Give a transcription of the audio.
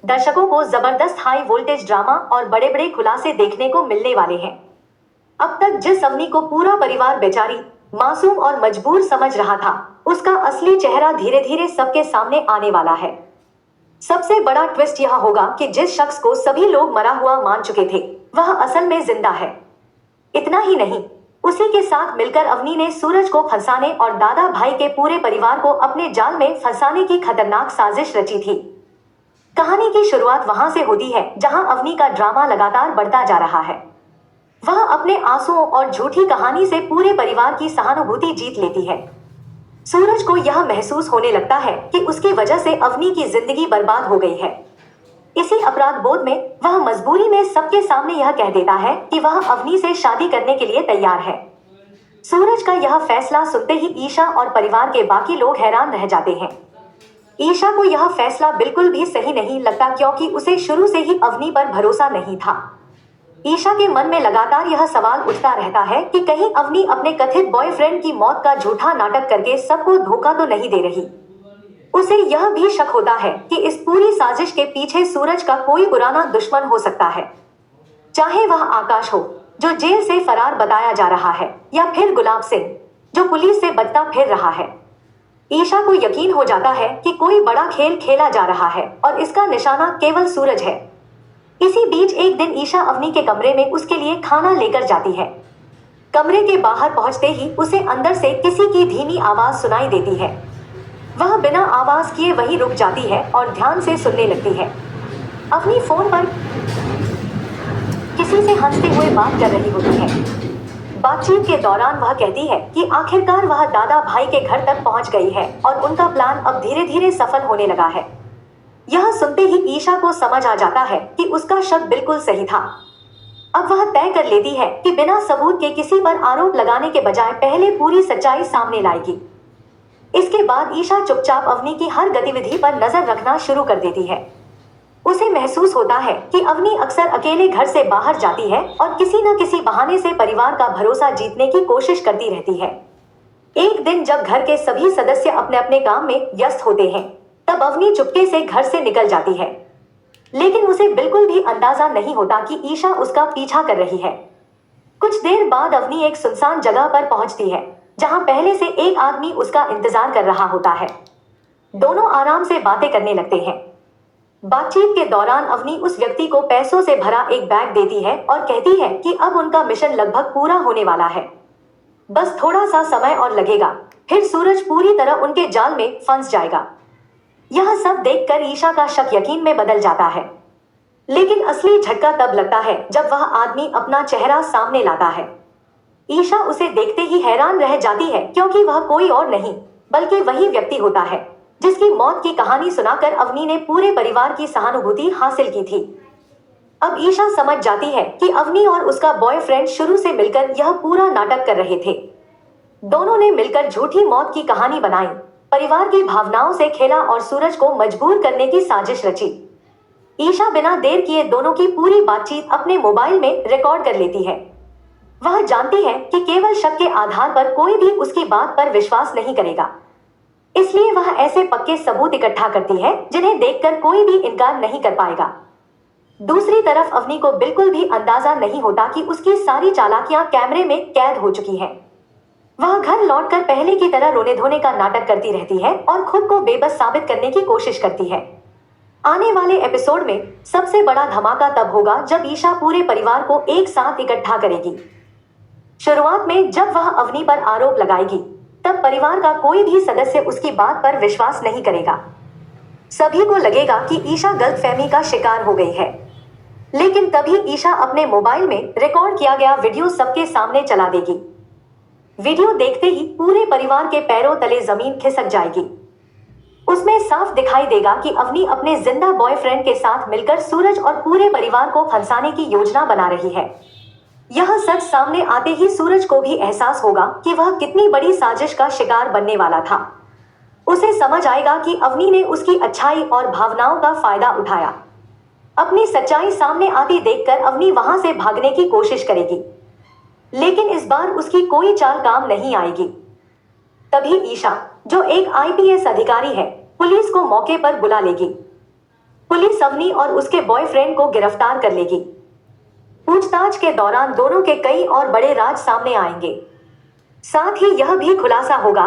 दर्शकों को जबरदस्त हाई वोल्टेज ड्रामा और बड़े बड़े खुलासे देखने को मिलने वाले हैं। अब तक जिस अवनी को पूरा परिवार बेचारी, मासूम और मजबूर समझ रहा था, उसका असली चेहरा धीरे धीरे सबके सामने आने वाला है। सबसे बड़ा ट्विस्ट यह होगा कि जिस शख्स को सभी लोग मरा हुआ मान चुके थे, वह असल में जिंदा है। इतना ही नहीं, उसी के साथ मिलकर अवनी ने सूरज को फंसाने और दादा भाई के पूरे परिवार को अपने जाल में फंसाने की खतरनाक साजिश रची थी। कहानी की शुरुआत वहां से होती है जहां अवनी का ड्रामा लगातार बढ़ता जा रहा है। वह अपने आंसुओं और झूठी कहानी से पूरे परिवार की सहानुभूति जीत लेती है। सूरज को यह महसूस होने लगता है कि उसकी वजह से अवनी की जिंदगी बर्बाद हो गई है। इसी अपराध बोध में वह मजबूरी में सबके सामने यह कह देता है कि वह अवनी से शादी करने के लिए तैयार है। सूरज का यह फैसला सुनते ही ईशा और परिवार के बाकी लोग हैरान रह जाते हैं। ईशा को यह फैसला बिल्कुल भी सही नहीं लगता क्योंकि उसे शुरू से ही अवनी पर भरोसा नहीं था। ईशा के मन में लगातार यह सवाल उठता रहता है कि कहीं अवनी अपने कथित बॉयफ्रेंड की मौत का झूठा नाटक करके सबको धोखा तो नहीं दे रही। उसे यह भी शक होता है कि इस पूरी साजिश के पीछे सूरज का कोई पुराना दुश्मन हो सकता है, चाहे वह आकाश हो जो जेल से फरार बताया जा रहा है, या फिर गुलाब सिंह जो पुलिस से बचता फिर रहा है। ईशा को यकीन हो जाता है कि कोई बड़ा खेल खेला जा रहा है और इसका निशाना केवल सूरज है। इसी बीच एक दिन ईशा अवनी के कमरे में उसके लिए खाना लेकर जाती है। कमरे के बाहर पहुंचते ही उसे अंदर से किसी की धीमी आवाज सुनाई देती है। वह बिना आवाज किए वहीं रुक जाती है और ध्यान से सुनने लगती है। अवनी फोन पर किसी से हंसते हुए बात कर रही होती है। बातचीत के दौरान वह कहती है कि आखिरकार वह दादा भाई के घर तक पहुंच गई है और उनका प्लान अब धीरे धीरे सफल होने लगा है। यह सुनते ही ईशा को समझ आ जाता है कि उसका शक बिल्कुल सही था। अब वह तय कर लेती है कि बिना सबूत के किसी पर आरोप लगाने के बजाय पहले पूरी सच्चाई सामने लाएगी। इसके बाद ईशा चुपचाप अवनी की हर गतिविधि पर नजर रखना शुरू कर देती है। उसे महसूस होता है कि अवनी अक्सर अकेले घर से बाहर जाती है और किसी न किसी बहाने से परिवार का भरोसा जीतने की कोशिश करती रहती है। एक दिन जब घर के सभी सदस्य अपने अपने काम में व्यस्त होते हैं, तब अवनी चुपके से घर से निकल जाती है, लेकिन उसे बिल्कुल भी अंदाजा नहीं होता कि ईशा उसका पीछा कर रही है। कुछ देर बाद अवनी एक सुनसान जगह पर पहुंचती है जहां पहले से एक आदमी उसका इंतजार कर रहा होता है। दोनों आराम से बातें करने लगते हैं। बातचीत के दौरान अवनी उस व्यक्ति को पैसों से भरा एक बैग देती है और कहती है कि अब उनका मिशन लगभग पूरा होने वाला है, बस थोड़ा सा समय और लगेगा, फिर सूरज पूरी तरह उनके जाल में फंस जाएगा। यह सब देखकर ईशा का शक यकीन में बदल जाता है, लेकिन असली झटका तब लगता है जब वह आदमी अपना चेहरा सामने लाता है। ईशा उसे देखते ही हैरान रह जाती है क्योंकि वह कोई और नहीं बल्कि वही व्यक्ति होता है जिसकी मौत की कहानी सुनाकर अवनी ने पूरे परिवार की सहानुभूति हासिल की थी। अब ईशा समझ जाती है कि अवनी और उसका बॉयफ्रेंड शुरू से मिलकर यह पूरा नाटक कर रहे थे। दोनों ने मिलकर झूठी मौत की कहानी बनाई, परिवार की भावनाओं से खेला और सूरज को मजबूर करने की साजिश रची। ईशा बिना देर किए दोनों की पूरी बातचीत अपने मोबाइल में रिकॉर्ड कर लेती है। वह जानती है कि केवल शक के आधार पर कोई भी उसकी बात पर विश्वास नहीं करेगा, इसलिए वह ऐसे पक्के सबूत इकट्ठा करती है जिन्हें देखकर कोई भी इनकार नहीं कर पाएगा। दूसरी तरफ अवनी को बिल्कुल भी अंदाजा नहीं होता कि उसकी सारी चालाकियां कैमरे में कैद हो चुकी हैं। वह घर लौटकर पहले की तरह रोने धोने का नाटक करती रहती है और खुद को बेबस साबित करने की कोशिश करती है। आने वाले एपिसोड में सबसे बड़ा धमाका तब होगा जब ईशा पूरे परिवार को एक साथ इकट्ठा करेगी। शुरुआत में जब वह अवनी पर आरोप लगाएगी, तब परिवार का कोई भी सदस्य उसकी बात पर विश्वास नहीं करेगा। सभी को लगेगा कि ईशा गलतफहमी का शिकार हो गई है, लेकिन तभी ईशा अपने मोबाइल में रिकॉर्ड किया गया वीडियो सबके सामने चला देगी। वीडियो देखते ही पूरे परिवार के पैरों तले जमीन खिसक जाएगी। उसमें साफ दिखाई देगा कि अवनी अपने जिंदा बॉयफ्रेंड के साथ मिलकर सूरज और पूरे परिवार को फंसाने की योजना बना रही है। यह सच सामने आते ही सूरज को भी एहसास होगा कि वह कितनी बड़ी साजिश का शिकार बनने वाला था। उसे समझ आएगा कि अवनी ने उसकी अच्छाई और भावनाओं का फायदा उठाया। अपनी सच्चाई सामने आती देखकर अवनी वहां से भागने की कोशिश करेगी, लेकिन इस बार उसकी कोई चाल काम नहीं आएगी। तभी ईशा, जो एक आईपीएस अधिकारी है, पुलिस को मौके पर बुला लेगी। पुलिस अवनी और उसके बॉयफ्रेंड को गिरफ्तार कर लेगी। पूछताछ के दौरान दोनों के कई और बड़े राज सामने आएंगे। साथ ही यह भी खुलासा होगा